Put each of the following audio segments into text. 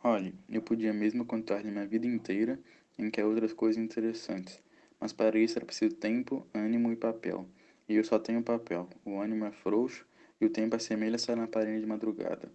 Olhe, eu podia mesmo contar-lhe minha vida inteira, em que há outras coisas interessantes, mas para isso era preciso tempo, ânimo e papel. E eu só tenho papel, o ânimo é frouxo e o tempo assemelha-se à lamparina de madrugada.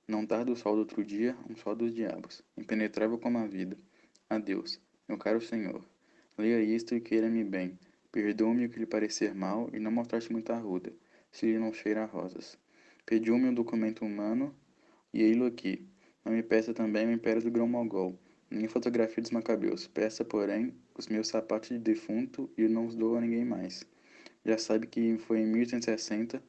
Não tarda o sol do outro dia, um sol dos diabos, impenetrável como a vida. Adeus, meu caro senhor. Leia isto e queira-me bem. Perdoe-me o que lhe parecer mal e não mostrar-se muito arruda, se lhe não cheira a rosas. Pediu-me um documento humano e ei-lo aqui. Não me peça também o Império do Grão-Mogol, nem fotografia dos Macabeus. Peça, porém, os meus sapatos de defunto e eu não os dou a ninguém mais. Já sabe que foi em 1860,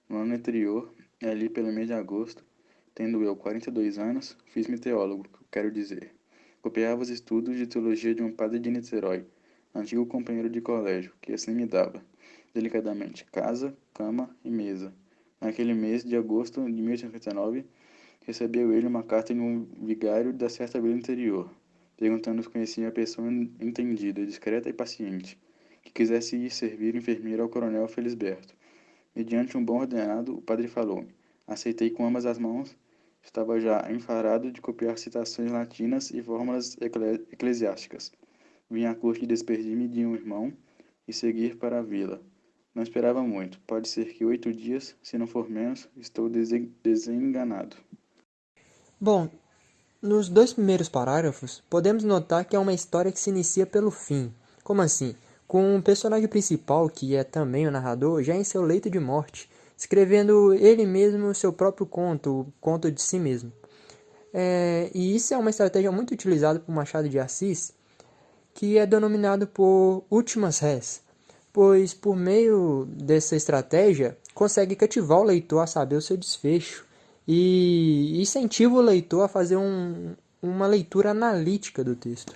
no ano anterior, ali pelo mês de agosto, tendo eu 42 anos, fiz-me teólogo, quero dizer. Copiava os estudos de teologia de um padre de Niterói, antigo companheiro de colégio, que assim me dava, delicadamente, casa, cama e mesa. Naquele mês de agosto de 1859, recebeu ele uma carta de um vigário da certa vila interior, perguntando se conhecia a pessoa entendida, discreta e paciente, que quisesse ir servir enfermeira ao coronel Felisberto. Mediante um bom ordenado, o padre falou-me. Aceitei com ambas as mãos. Estava já enfarado de copiar citações latinas e fórmulas eclesiásticas. Vim à corte despedir-me de um irmão e seguir para a vila. Não esperava muito. Pode ser que 8 dias, se não for menos, estou desenganado. Bom, nos dois primeiros parágrafos, podemos notar que é uma história que se inicia pelo fim. Como assim? Com o personagem principal, que é também o narrador, já em seu leito de morte, escrevendo ele mesmo seu próprio conto, o conto de si mesmo. E isso é uma estratégia muito utilizada por Machado de Assis, que é denominado por últimas res, pois por meio dessa estratégia consegue cativar o leitor a saber o seu desfecho e incentiva o leitor a fazer uma leitura analítica do texto.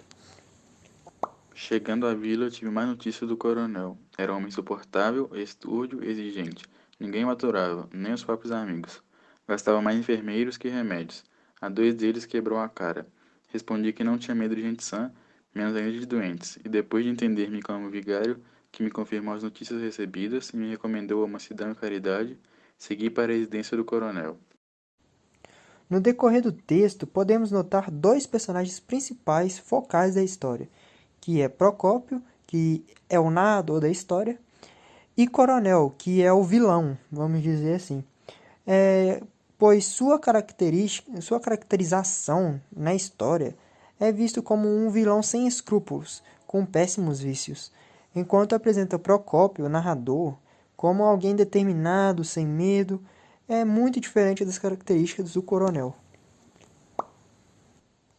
Chegando à vila, eu tive mais notícia do coronel. Era um homem insuportável, estúrdio, exigente. Ninguém o aturava, nem os próprios amigos. Gastava mais enfermeiros que remédios. A dois deles quebrou a cara. Respondi que não tinha medo de gente sã, menos ainda de doentes, e depois de entender-me como vigário, que me confirmou as notícias recebidas e me recomendou a mansidão e caridade, segui para a residência do coronel. No decorrer do texto, podemos notar dois personagens principais focais da história, que é Procópio, que é o narrador da história, e Coronel, que é o vilão, vamos dizer assim. É, pois sua caracterização na história é visto como um vilão sem escrúpulos, com péssimos vícios, enquanto apresenta Procópio, o narrador, como alguém determinado, sem medo, é muito diferente das características do coronel.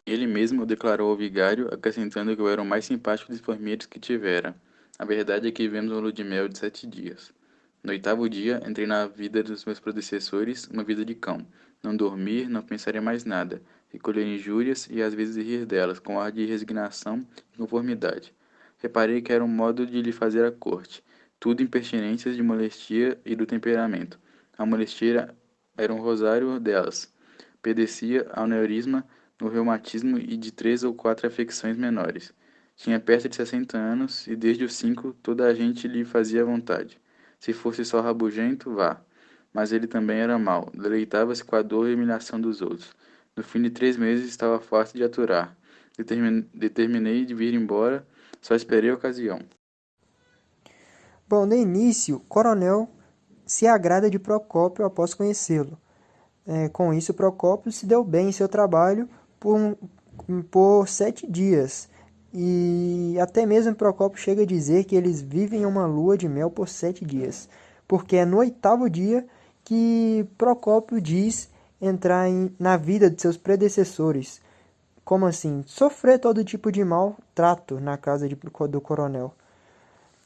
Ele mesmo declarou ao vigário, acrescentando que eu era o mais simpático dos enfermeiros que tivera. A verdade é que vivemos uma lua de mel de 7 dias. No oitavo dia, entrei na vida dos meus predecessores, uma vida de cão. Não dormir, não pensar em mais nada, recolher injúrias e às vezes rir delas, com ar de resignação e conformidade. Reparei que era um modo de lhe fazer a corte, tudo impertinências de molestia e do temperamento. A molestia era um rosário delas. Padecia aneurisma no reumatismo e de 3 ou 4 afecções menores. Tinha perto de 60 anos e desde os 5 toda a gente lhe fazia vontade. Se fosse só rabugento, vá. Mas ele também era mau, deleitava-se com a dor e humilhação dos outros. No fim de 3 meses estava fácil de aturar. Determinei de vir embora, só esperei a ocasião. Bom, no início, Coronel se agrada de Procópio após conhecê-lo. Com isso, Procópio se deu bem em seu trabalho por 7 dias. E até mesmo Procópio chega a dizer que eles vivem uma lua de mel por 7 dias. Porque é no oitavo dia que Procópio diz entrar na vida de seus predecessores. Como assim? Sofrer todo tipo de maltrato na casa do coronel.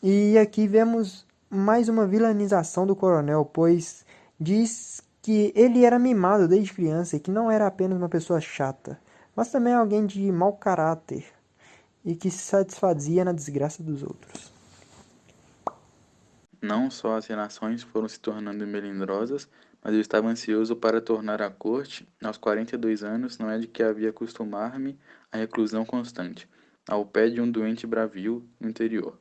E aqui vemos mais uma vilanização do coronel, pois diz que ele era mimado desde criança e que não era apenas uma pessoa chata, mas também alguém de mau caráter e que se satisfazia na desgraça dos outros. Não só as relações foram se tornando melindrosas, mas eu estava ansioso para tornar a corte, aos 42 anos, não é de que havia acostumar-me à reclusão constante, ao pé de um doente bravio no interior.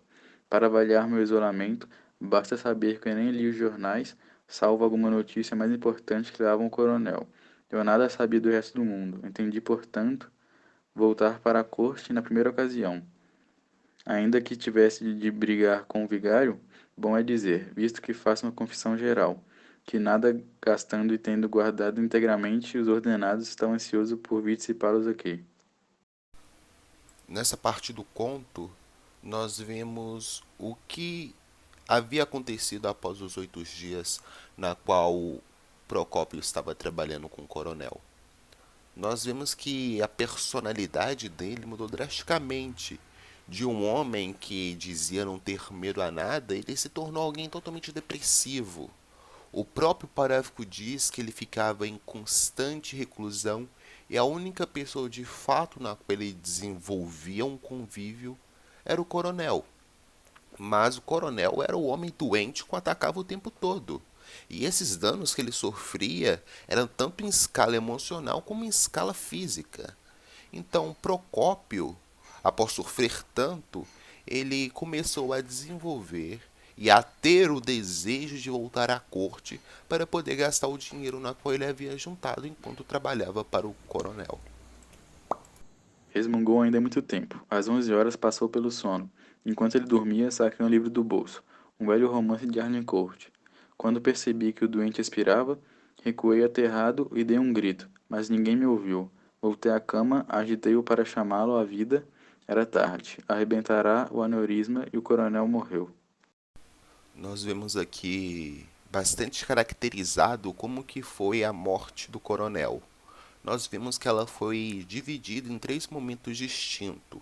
Para avaliar meu isolamento, basta saber que eu nem li os jornais, salvo alguma notícia mais importante que dava um coronel. Eu nada sabia do resto do mundo. Entendi, portanto, voltar para a corte na primeira ocasião. Ainda que tivesse de brigar com o vigário, bom é dizer, visto que faço uma confissão geral, que nada gastando e tendo guardado integramente os ordenados, estão ansioso por vir dissipá-los aqui. Nessa parte do conto, nós vemos o que havia acontecido após os 8 dias na qual Procópio estava trabalhando com o coronel. Nós vemos que a personalidade dele mudou drasticamente. De um homem que dizia não ter medo a nada, ele se tornou alguém totalmente depressivo. O próprio parágrafo diz que ele ficava em constante reclusão e a única pessoa de fato na qual ele desenvolvia um convívio era o coronel. Mas o coronel era o homem doente que o atacava o tempo todo. E esses danos que ele sofria eram tanto em escala emocional como em escala física. Então Procópio, após sofrer tanto, ele começou a desenvolver e a ter o desejo de voltar à corte para poder gastar o dinheiro na qual ele havia juntado enquanto trabalhava para o coronel. Resmungou ainda muito tempo. Às 11 horas passou pelo sono. Enquanto ele dormia, saquei um livro do bolso, um velho romance de Arlincourt. Quando percebi que o doente expirava, recuei aterrado e dei um grito, mas ninguém me ouviu. Voltei à cama, agitei-o para chamá-lo à vida. Era tarde. Arrebentara o aneurisma e o coronel morreu. Nós vemos aqui bastante caracterizado como que foi a morte do coronel. Nós vemos que ela foi dividida em 3 momentos distintos.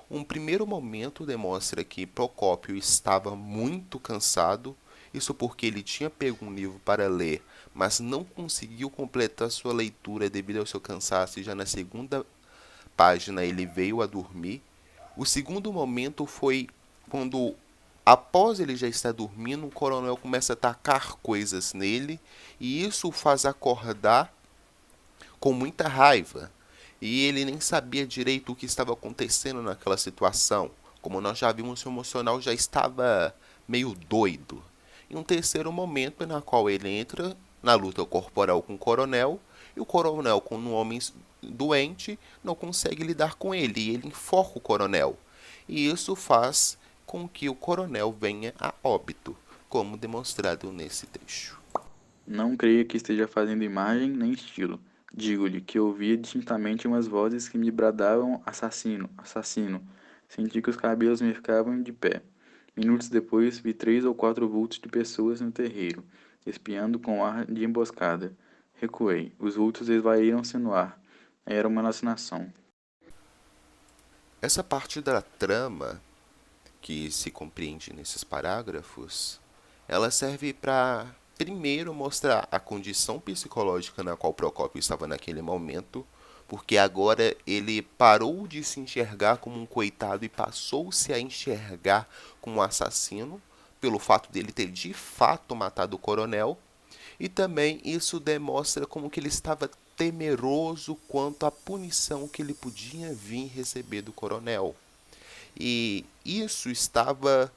Um primeiro momento demonstra que Procópio estava muito cansado, isso porque ele tinha pego um livro para ler, mas não conseguiu completar sua leitura devido ao seu cansaço e já na segunda página ele veio a dormir. O segundo momento foi quando, após ele já estar dormindo, o coronel começa a atacar coisas nele e isso o faz acordar com muita raiva. E ele nem sabia direito o que estava acontecendo naquela situação. Como nós já vimos, o emocional já estava meio doido. E um terceiro momento na qual ele entra na luta corporal com o coronel, e o coronel, com um homem doente, não consegue lidar com ele, e ele enforca o coronel. E isso faz com que o coronel venha a óbito, como demonstrado nesse trecho. Não creia que esteja fazendo imagem nem estilo. Digo-lhe que ouvia distintamente umas vozes que me bradavam assassino, assassino. Senti que os cabelos me ficavam de pé. Minutos depois, vi 3 ou 4 vultos de pessoas no terreiro, espiando com ar de emboscada. Recuei. Os vultos esvaíram-se no ar. Era uma alucinação. Essa parte da trama que se compreende nesses parágrafos, ela serve para primeiro mostrar a condição psicológica na qual Procópio estava naquele momento, porque agora ele parou de se enxergar como um coitado e passou-se a enxergar como um assassino, pelo fato dele ter de fato matado o coronel, e também isso demonstra como que ele estava temeroso quanto à punição que ele podia vir receber do coronel. E isso estava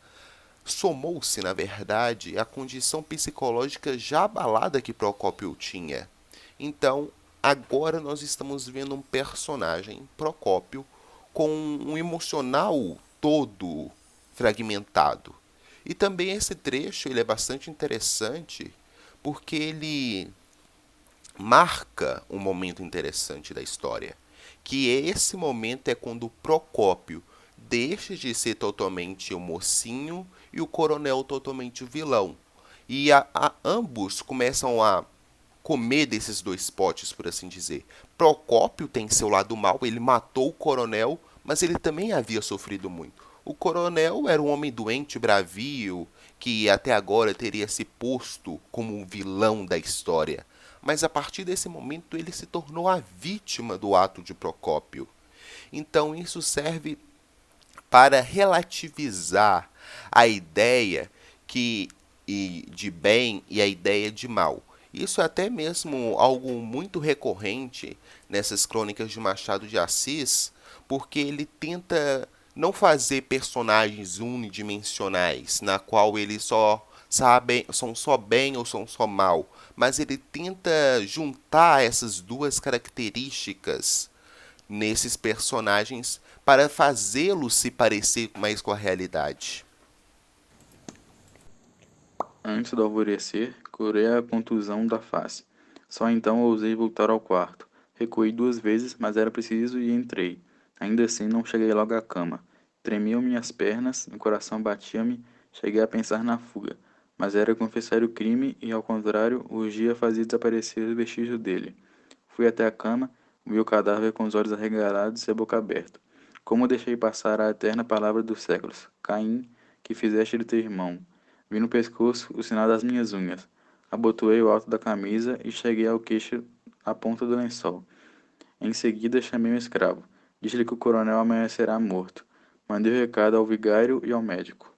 somou-se, na verdade, à condição psicológica já abalada que Procópio tinha. Então, agora nós estamos vendo um personagem, Procópio, com um emocional todo fragmentado. E também esse trecho ele é bastante interessante porque ele marca um momento interessante da história, que esse momento é quando Procópio deixa de ser totalmente o mocinho e o coronel totalmente o vilão. E ambos começam a comer desses dois potes, por assim dizer. Procópio tem seu lado mal, ele matou o coronel, mas ele também havia sofrido muito. O coronel era um homem doente, bravio, que até agora teria se posto como um vilão da história. Mas a partir desse momento ele se tornou a vítima do ato de Procópio. Então isso serve para relativizar a ideia que de bem e a ideia de mal. Isso é até mesmo algo muito recorrente nessas crônicas de Machado de Assis, porque ele tenta não fazer personagens unidimensionais, na qual ele só são só bem ou são só mal, mas ele tenta juntar essas duas características nesses personagens para fazê-los se parecer mais com a realidade. Antes do alvorecer, curei a contusão da face. Só então ousei voltar ao quarto. Recuei 2 vezes, mas era preciso e entrei. Ainda assim, não cheguei logo à cama. Tremiam minhas pernas, o coração batia-me, cheguei a pensar na fuga. Mas era confessar o crime e, ao contrário, urgia fazer desaparecer os vestígios dele. Fui até a cama, vi o cadáver com os olhos arregalados e a boca aberta. Como deixei passar a eterna palavra dos séculos? Caim, que fizeste de teu irmão. Vi no pescoço o sinal das minhas unhas. Abotoei o alto da camisa e cheguei ao queixo a ponta do lençol. Em seguida chamei um escravo. Disse-lhe que o coronel amanhecerá morto. Mandei o recado ao vigário e ao médico.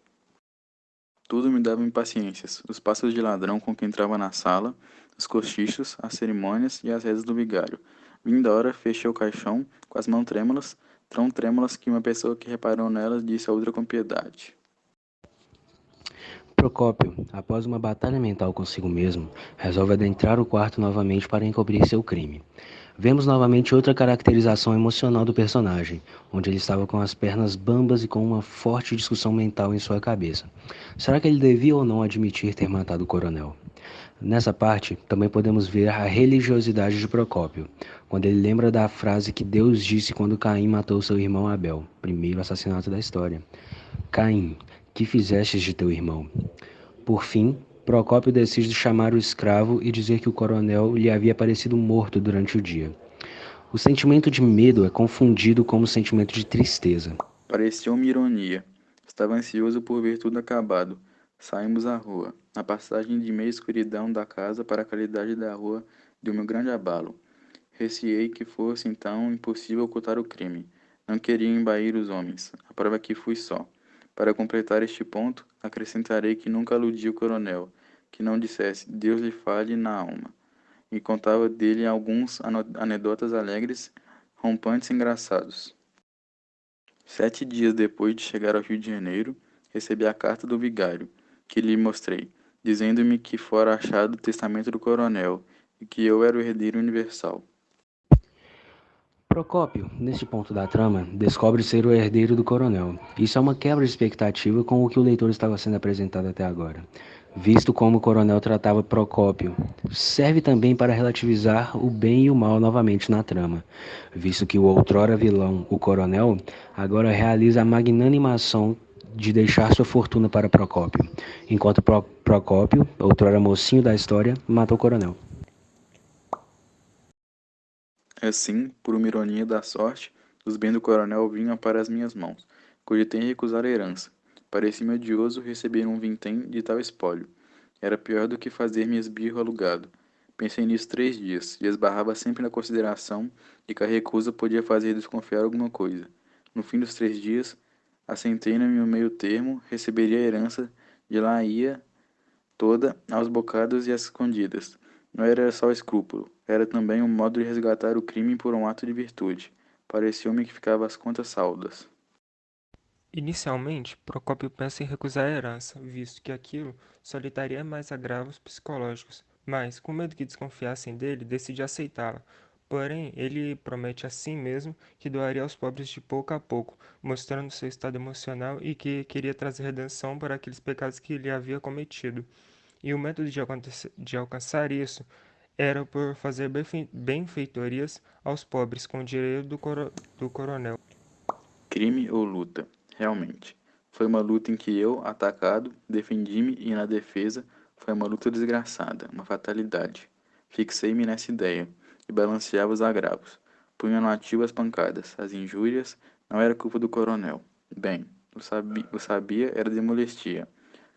Tudo me dava impaciências. Os passos de ladrão com que entrava na sala, os cochichos, as cerimônias e as rezas do vigário. Vinda a hora, fechei o caixão com as mãos trêmulas, tão trêmulas que uma pessoa que reparou nelas disse a outra com piedade: Procópio, após uma batalha mental consigo mesmo, resolve adentrar o quarto novamente para encobrir seu crime. Vemos novamente outra caracterização emocional do personagem, onde ele estava com as pernas bambas e com uma forte discussão mental em sua cabeça. Será que ele devia ou não admitir ter matado o coronel? Nessa parte, também podemos ver a religiosidade de Procópio, quando ele lembra da frase que Deus disse quando Caim matou seu irmão Abel, primeiro assassinato da história. Caim, que fizestes de teu irmão? Por fim, Procópio decide chamar o escravo e dizer que o coronel lhe havia parecido morto durante o dia. O sentimento de medo é confundido com o sentimento de tristeza. Pareceu-me ironia. Estava ansioso por ver tudo acabado. Saímos à rua. A passagem de meia escuridão da casa para a claridade da rua deu-me um grande abalo. Receei que fosse então impossível ocultar o crime. Não queria embair os homens. A prova é que fui só. Para completar este ponto, acrescentarei que nunca aludi o coronel, que não dissesse Deus lhe fale na alma, e contava dele alguns anedotas alegres, rompantes e engraçados. 7 dias depois de chegar ao Rio de Janeiro, recebi a carta do vigário, que lhe mostrei, dizendo-me que fora achado o testamento do coronel e que eu era o herdeiro universal. Procópio, neste ponto da trama, descobre ser o herdeiro do coronel. Isso é uma quebra de expectativa com o que o leitor estava sendo apresentado até agora. Visto como o coronel tratava Procópio, serve também para relativizar o bem e o mal novamente na trama, visto que o outrora vilão, o coronel, agora realiza a magnânima ação de deixar sua fortuna para Procópio, enquanto Procópio, outrora mocinho da história, mata o coronel. Assim, por uma ironia da sorte, os bens do coronel vinham para as minhas mãos. Cogitei em recusar a herança. Parecia-me odioso receber um vintém de tal espólio. Era pior do que fazer-me esbirro alugado. Pensei nisso 3 dias, e esbarrava sempre na consideração de que a recusa podia fazer desconfiar alguma coisa. No fim dos 3 dias, assentei-me no meio termo, receberia a herança, de lá ia, toda, aos bocados e às escondidas. Não era só escrúpulo, era também um modo de resgatar o crime por um ato de virtude. Pareceu-me que ficava às contas saldas. Inicialmente, Procópio pensa em recusar a herança, visto que aquilo só lhe daria mais agravos psicológicos, mas, com medo que desconfiassem dele, decide aceitá-la. Porém, ele promete a si mesmo que doaria aos pobres de pouco a pouco, mostrando seu estado emocional e que queria trazer redenção para aqueles pecados que ele havia cometido. E o método de alcançar isso era por fazer benfeitorias aos pobres com o dinheiro do coronel. Crime ou luta? Realmente. Foi uma luta em que eu, atacado, defendi-me e na defesa foi uma luta desgraçada, uma fatalidade. Fixei-me nessa ideia e balanceava os agravos. Punha no ativo as pancadas, as injúrias, não era culpa do coronel. Bem, o sabia era de molestia,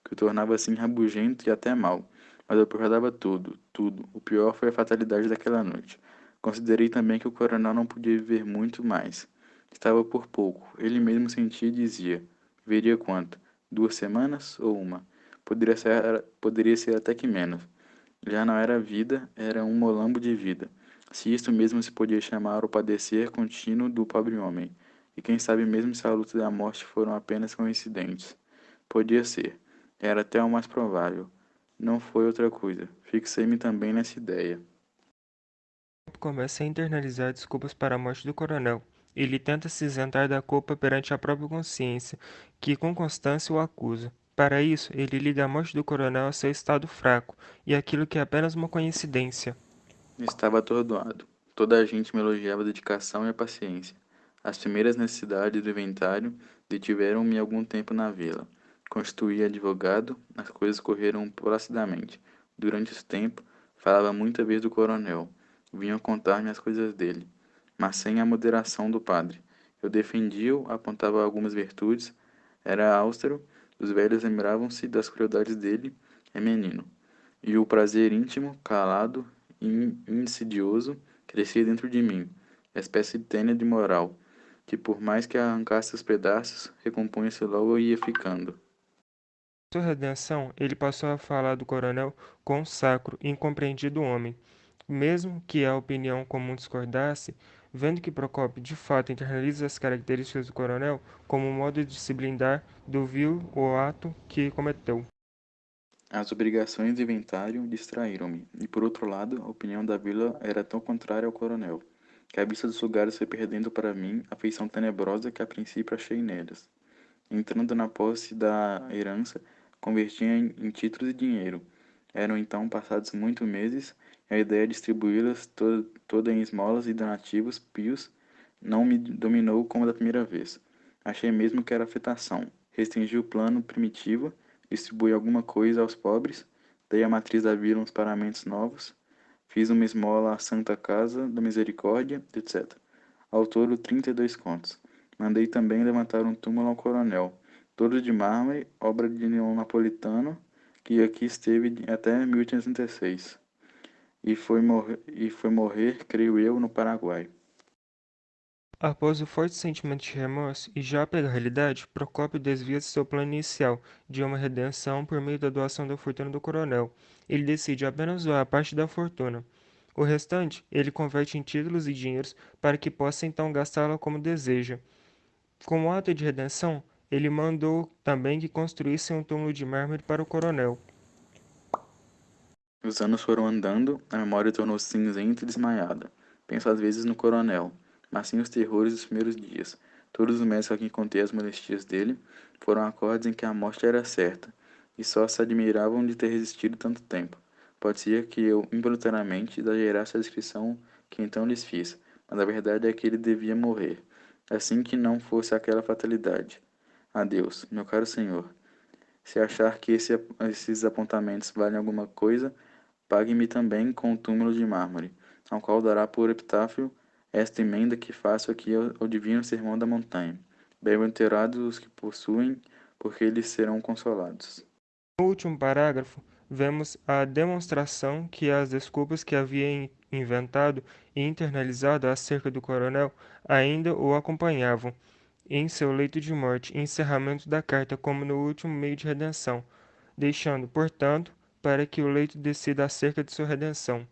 que o tornava assim rabugento e até mau. Mas eu guardava tudo, tudo. O pior foi a fatalidade daquela noite. Considerei também que o coronel não podia viver muito mais. Estava por pouco. Ele mesmo sentia e dizia. Viveria quanto? 2 semanas ou uma? Poderia ser até que menos. Já não era vida, era um molambo de vida. Se isto mesmo se podia chamar o padecer contínuo do pobre homem. E quem sabe mesmo se a luta e a morte foram apenas coincidentes. Podia ser. Era até o mais provável. Não foi outra coisa. Fixei-me também nessa ideia. Começa a internalizar desculpas para a morte do coronel. Ele tenta se isentar da culpa perante a própria consciência, que com constância o acusa. Para isso, ele liga a morte do coronel a seu estado fraco e aquilo que é apenas uma coincidência. Estava atordoado. Toda a gente me elogiava a dedicação e a paciência. As primeiras necessidades do inventário detiveram-me algum tempo na vila. Constituí advogado, as coisas correram placidamente. Durante esse tempo, falava muita vez do coronel. Vinham contar-me as coisas dele, mas sem a moderação do padre. Eu defendia-o, apontava algumas virtudes, era austero, os velhos lembravam-se das crueldades dele, é menino. E o prazer íntimo, calado e insidioso, crescia dentro de mim, espécie de tênia de moral, que por mais que arrancasse os pedaços, recompunha-se logo e ia ficando. Sua redenção, ele passou a falar do coronel com um sacro e incompreendido homem. Mesmo que a opinião comum discordasse, vendo que Procópio de fato internaliza as características do coronel como um modo de se blindar do vil o ato que cometeu. As obrigações de inventário distraíram-me, e por outro lado, a opinião da vila era tão contrária ao coronel, que a vista dos lugares foi perdendo para mim a feição tenebrosa que a princípio achei neles. Entrando na posse da herança, convertia em títulos e dinheiro. Eram então passados muitos meses, e a ideia de distribuí-las toda em esmolas e donativos pios não me dominou como da primeira vez. Achei mesmo que era afetação. Restringi o plano primitivo, distribuí alguma coisa aos pobres, dei à matriz da vila uns paramentos novos, fiz uma esmola à Santa Casa da Misericórdia, etc. Ao todo, 32 contos. Mandei também levantar um túmulo ao coronel, todo de mármore, obra de Leão Napolitano, que aqui esteve até 1836, e foi morrer, creio eu, no Paraguai. Após o forte sentimento de remorso e já pela realidade, Procópio desvia de seu plano inicial de uma redenção por meio da doação da fortuna do coronel. Ele decide apenas doar parte da fortuna. O restante, ele converte em títulos e dinheiros para que possa então gastá-la como deseja. Como ato de redenção, ele mandou também que construíssem um túmulo de mármore para o coronel. Os anos foram andando, a memória tornou-se cinzenta e desmaiada. Penso às vezes no coronel, mas sem os terrores dos primeiros dias. Todos os médicos a quem contei as molestias dele foram acordes em que a morte era certa, e só se admiravam de ter resistido tanto tempo. Pode ser que eu, involuntariamente, exagerasse a descrição que então lhes fiz, mas a verdade é que ele devia morrer, assim que não fosse aquela fatalidade. Adeus, meu caro senhor. Se achar que esses apontamentos valem alguma coisa, pague-me também com o túmulo de mármore, ao qual dará por epitáfio esta emenda que faço aqui ao divino sermão da montanha. Bem-aventurados os que possuem, porque eles serão consolados. No último parágrafo, vemos a demonstração que as desculpas que havia inventado e internalizado acerca do coronel ainda o acompanhavam em seu leito de morte e encerramento da carta como no último meio de redenção, deixando, portanto, para que o leito decida acerca de sua redenção.